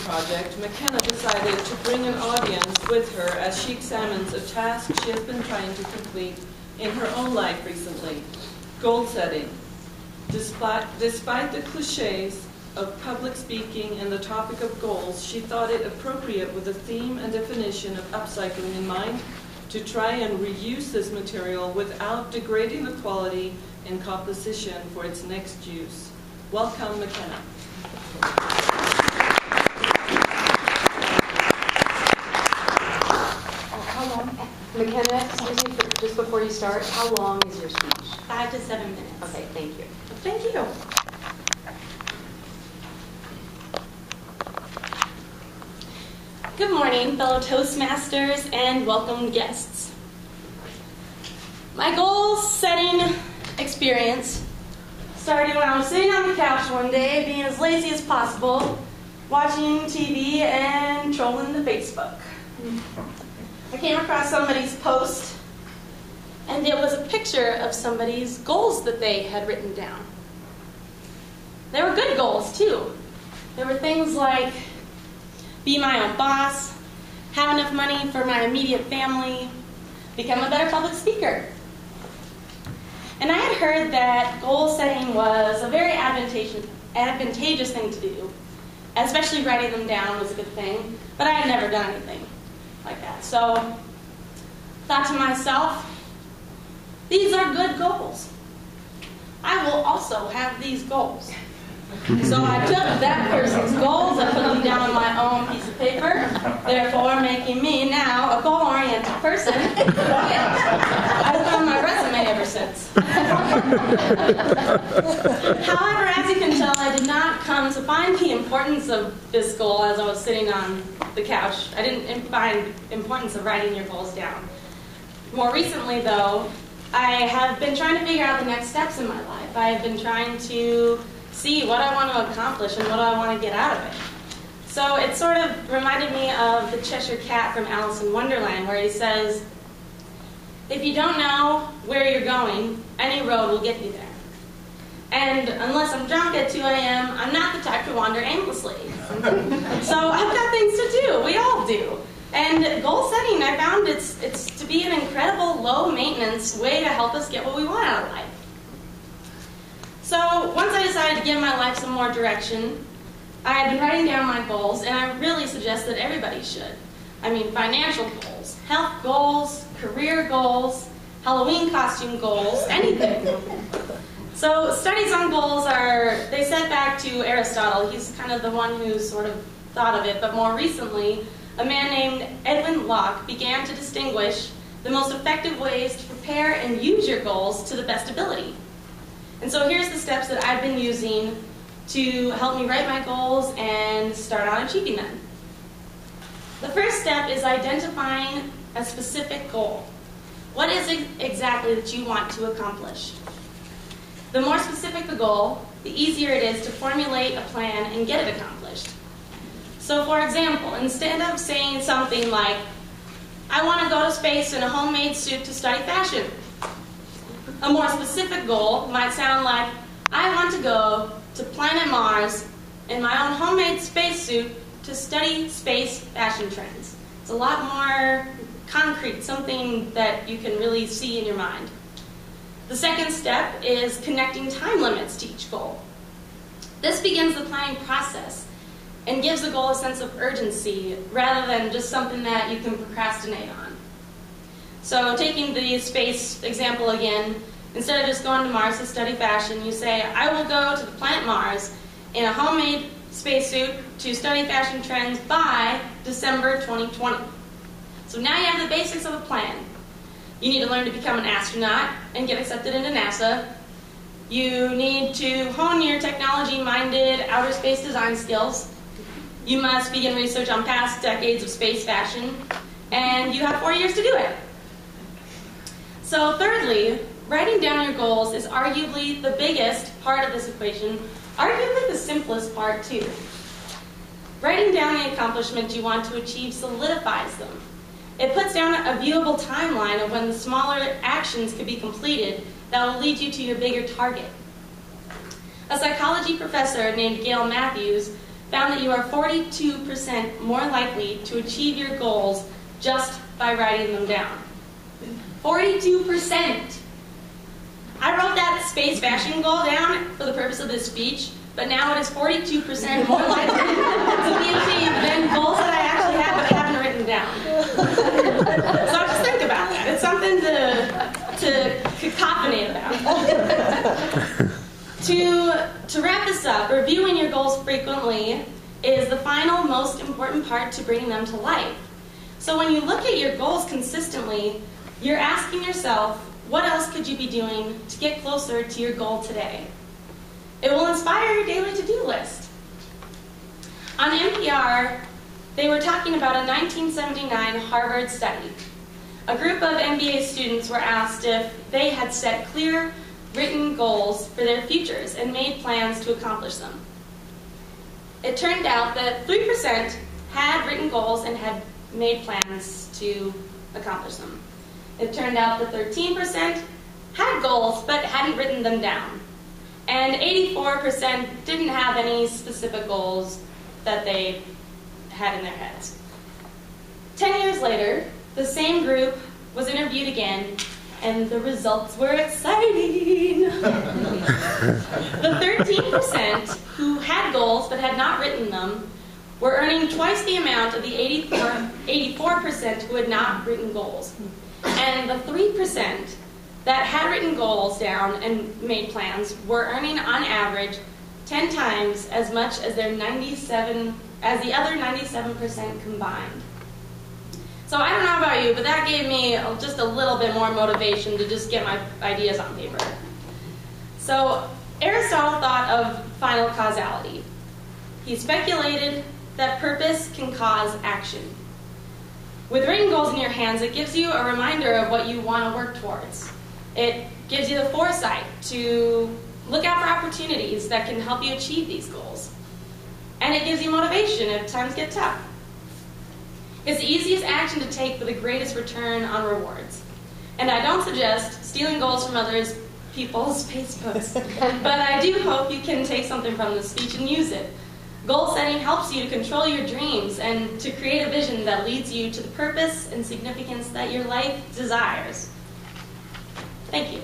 project, Makena decided to bring an audience with her as she examines a task she has been trying to complete in her own life recently, goal setting. Despite the cliches of public speaking and the topic of goals, she thought it appropriate with the theme and definition of upcycling in mind to try and reuse this material without degrading the quality and composition for its next use. Welcome, Makena. How long? Makena, excuse me, just before you start, how long is your speech? 5 to 7 minutes. Okay, thank you. Thank you. Good morning, fellow Toastmasters and welcome guests. My goal setting experience started when I was sitting on the couch one day, being as lazy as possible, watching TV and trolling the Facebook. I came across somebody's post, and it was a picture of somebody's goals that they had written down. They were good goals, too. There were things like be my own boss, have enough money for my immediate family, become a better public speaker. And I had heard that goal setting was a very advantageous thing to do, especially writing them down was a good thing, but I had never done anything like that. So I thought to myself, these are good goals. I will also have these goals. So I took that person's goals, I put them down on my own piece of paper, therefore making me now a goal-oriented person. I've been on my resume ever since. However, as you can tell, I did not come to find the importance of this goal as I was sitting on the couch. I didn't find the importance of writing your goals down. More recently, though, I have been trying to figure out the next steps in my life. I have been trying to see what I want to accomplish and what I want to get out of it. So it sort of reminded me of the Cheshire Cat from Alice in Wonderland, where he says, if you don't know where you're going, any road will get you there. And unless I'm drunk at 2 a.m., I'm not the type to wander aimlessly. So I've got things to do. We all do. And goal setting, I found it's to be an incredible low-maintenance way to help us get what we want out of life. So once I decided to give my life some more direction, I had been writing down my goals, and I really suggest that everybody should. I mean, financial goals, health goals, career goals, Halloween costume goals, anything. So studies on goals they set back to Aristotle. He's kind of the one who sort of thought of it, but more recently, a man named Edwin Locke began to distinguish the most effective ways to prepare and use your goals to the best ability. And so here's the steps that I've been using to help me write my goals and start on achieving them. The first step is identifying a specific goal. What is it exactly that you want to accomplish? The more specific the goal, the easier it is to formulate a plan and get it accomplished. So for example, instead of saying something like, I want to go to space in a homemade suit to study fashion, a more specific goal might sound like, I want to go to planet Mars in my own homemade spacesuit to study space fashion trends. It's a lot more concrete, something that you can really see in your mind. The second step is connecting time limits to each goal. This begins the planning process and gives the goal a sense of urgency rather than just something that you can procrastinate on. So taking the space example again, instead of just going to Mars to study fashion, you say, I will go to the planet Mars in a homemade spacesuit to study fashion trends by December 2020. So now you have the basics of a plan. You need to learn to become an astronaut and get accepted into NASA. You need to hone your technology-minded outer space design skills. You must begin research on past decades of space fashion, and you have 4 years to do it. So thirdly, writing down your goals is arguably the biggest part of this equation, arguably the simplest part too. Writing down the accomplishments you want to achieve solidifies them. It puts down a viewable timeline of when the smaller actions could be completed that will lead you to your bigger target. A psychology professor named Gail Matthews found that you are 42% more likely to achieve your goals just by writing them down. 42%! I wrote that space fashion goal down for the purpose of this speech, but now it is 42% more likely to be achieved than goals that I actually have but haven't written down. So just think about that. It's something to cacophony about. To wrap this up, reviewing your goals frequently is the final most important part to bringing them to life. So when you look at your goals consistently, you're asking yourself, what else could you be doing to get closer to your goal today? It will inspire your daily to-do list. On NPR, they were talking about a 1979 Harvard study. A group of MBA students were asked if they had set clear, written goals for their futures and made plans to accomplish them. It turned out that 3% had written goals and had made plans to accomplish them. It turned out that 13% had goals but hadn't written them down. And 84% didn't have any specific goals that they had in their heads. 10 years later, the same group was interviewed again, and the results were exciting. The 13% who had goals but had not written them were earning twice the amount of the 84% who had not written goals. And the 3% that had written goals down and made plans were earning on average 10 times as much as the other 97% combined. So I don't know about you, but that gave me just a little bit more motivation to just get my ideas on paper. So Aristotle thought of final causality. He speculated that purpose can cause action. With written goals in your hands, it gives you a reminder of what you want to work towards. It gives you the foresight to look out for opportunities that can help you achieve these goals. And it gives you motivation if times get tough. It's the easiest action to take for the greatest return on rewards. And I don't suggest stealing goals from others people's Facebooks, but I do hope you can take something from this speech and use it. Goal setting helps you to control your dreams and to create a vision that leads you to the purpose and significance that your life desires. Thank you.